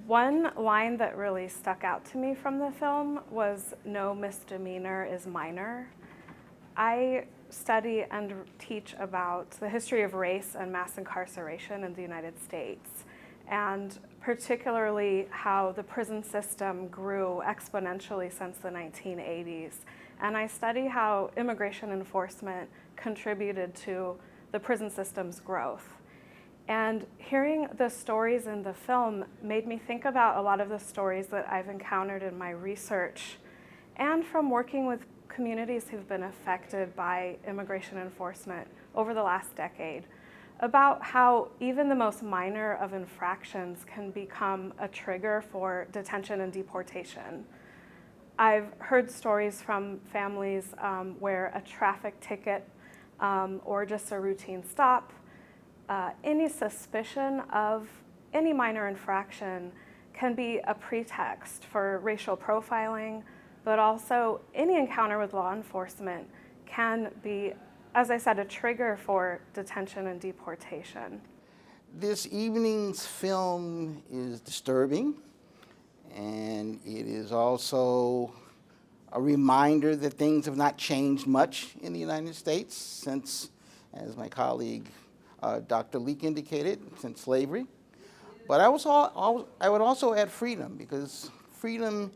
One line that really stuck out to me from the film was, "No misdemeanor is minor." I study and teach about the history of race and mass incarceration in the United States, and particularly how the prison system grew exponentially since the 1980s. And I study how immigration enforcement contributed to the prison system's growth. And hearing the stories in the film made me think about a lot of the stories that I've encountered in my research and from working with communities who've been affected by immigration enforcement over the last decade, about how even the most minor of infractions can become a trigger for detention and deportation. I've heard stories from families where a traffic ticket or just a routine stop, any suspicion of any minor infraction can be a pretext for racial profiling, but also any encounter with law enforcement can be, as I said, a trigger for detention and deportation. This evening's film is disturbing, and it is also a reminder that things have not changed much in the United States since, as my colleague Dr. Leak indicated, since slavery. But I would also add freedom, because freedom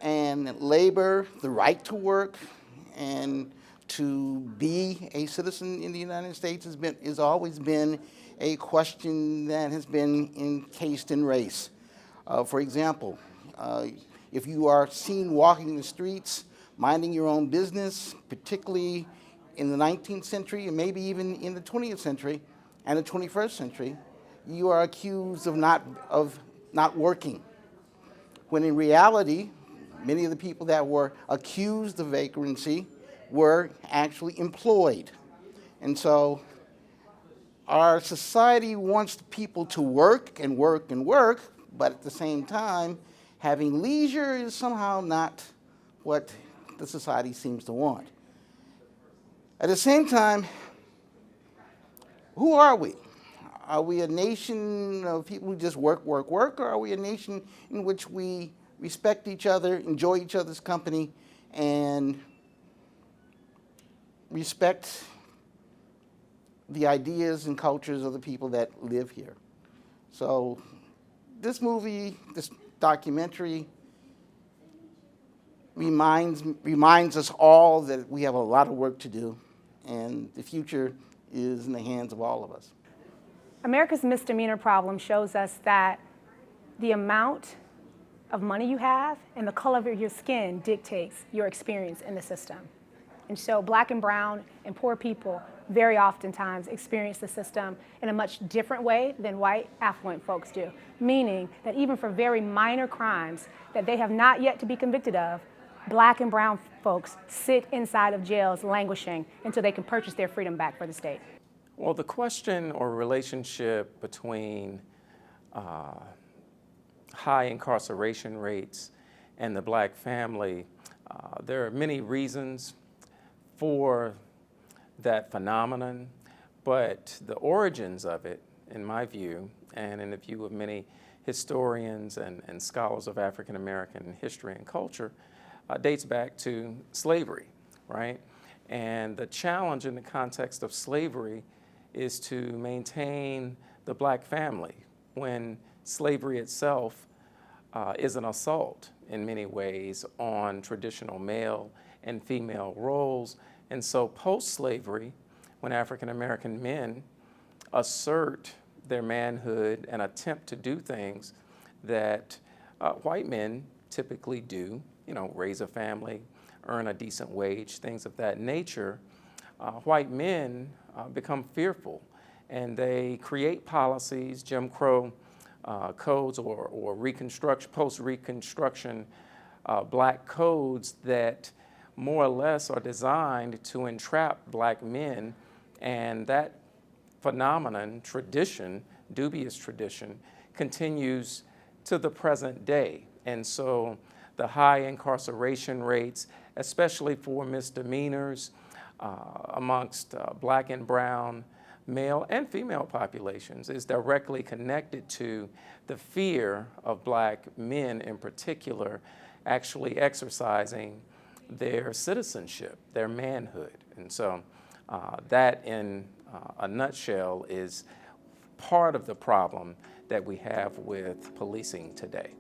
and labor, the right to work and to be a citizen in the United States has always been a question that has been encased in race. For example, if you are seen walking the streets, minding your own business, particularly in the 19th century and maybe even in the 20th century and the 21st century, you are accused of not working. When in reality, many of the people that were accused of vagrancy were actually employed. And so our society wants people to work and work and work, but at the same time, having leisure is somehow not what the society seems to want. At the same time, who are we? Are we a nation of people who just work, work, work, or are we a nation in which we respect each other, enjoy each other's company, and respect the ideas and cultures of the people that live here? So this movie, this documentary, reminds us all that we have a lot of work to do, and the future is in the hands of all of us. America's misdemeanor problem shows us that the amount of money you have and the color of your skin dictates your experience in the system. And so black and brown and poor people very oftentimes experience the system in a much different way than white affluent folks do, meaning that even for very minor crimes that they have not yet to be convicted of, black and brown folks sit inside of jails languishing until they can purchase their freedom back for the state. Well, the question or relationship between high incarceration rates and the black family, there are many reasons for that phenomenon, but the origins of it, in my view, and in the view of many historians and scholars of African American history and culture, dates back to slavery, right? And the challenge in the context of slavery is to maintain the black family when slavery itself is an assault in many ways on traditional male and female roles. And so post-slavery, when African American men assert their manhood and attempt to do things that white men typically do, raise a family, earn a decent wage, things of that nature, white men become fearful, and they create policies, Jim Crow codes or post-Reconstruction black codes that more or less are designed to entrap black men, and that phenomenon, tradition, dubious tradition, continues to the present day. And so the high incarceration rates, especially for misdemeanors amongst black and brown male and female populations is directly connected to the fear of black men in particular actually exercising their citizenship, their manhood. And so that in a nutshell is part of the problem that we have with policing today.